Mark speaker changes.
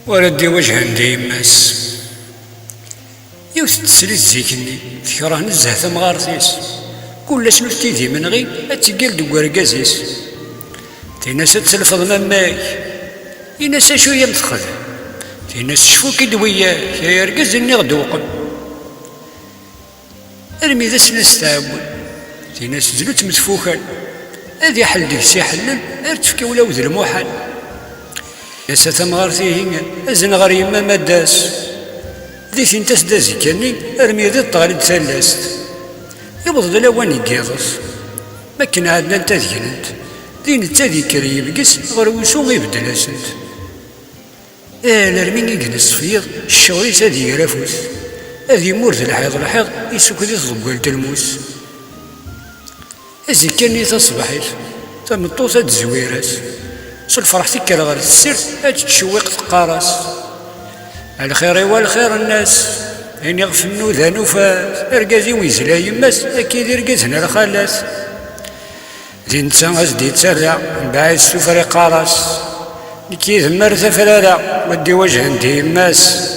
Speaker 1: وردي وجه عندي يماس يوث تسليت زيكني تكره نزه ثمغارتيس كل شنو تيدي من غي اتقال دو ورقازيس تيناس تلفظ ماماك يناس شويه متخذ تيناس شفوك دوياك يا رقاز اني غدوقن ارمي ذا سناس تعاون تيناس زلوت متفوكان هذي حل ديك سي حلل ارتفكي ولا وذ الموحل ناس ثمغارتي هنا ازن غير يما ماداس ذيك انت سدازي كاني ارمي ذي الطغالي ثلاث يبض لواني قيضص ما كان عندنا انت ذينت دين التادي كري يبقس غير وسو يبدل اسد الارمين يجلس فيض الشغل تادي يرافوس هذي مورد الحيض يسوك ذي تضبال تلموس ازي كاني تصبحيت تمطوس هاد الزويرات سو الفرح تكال غير السر هاد تشويق تقاراس الخير والخير الناس إن يغفنو ذا نفاس ارقازي ويزلا يماس أكيد يرقزنا الخلاس ذي نتا غزدي تسرع بعيد السفر قاراس نكي ذمر ثفرارا ودي وجه عندي يماس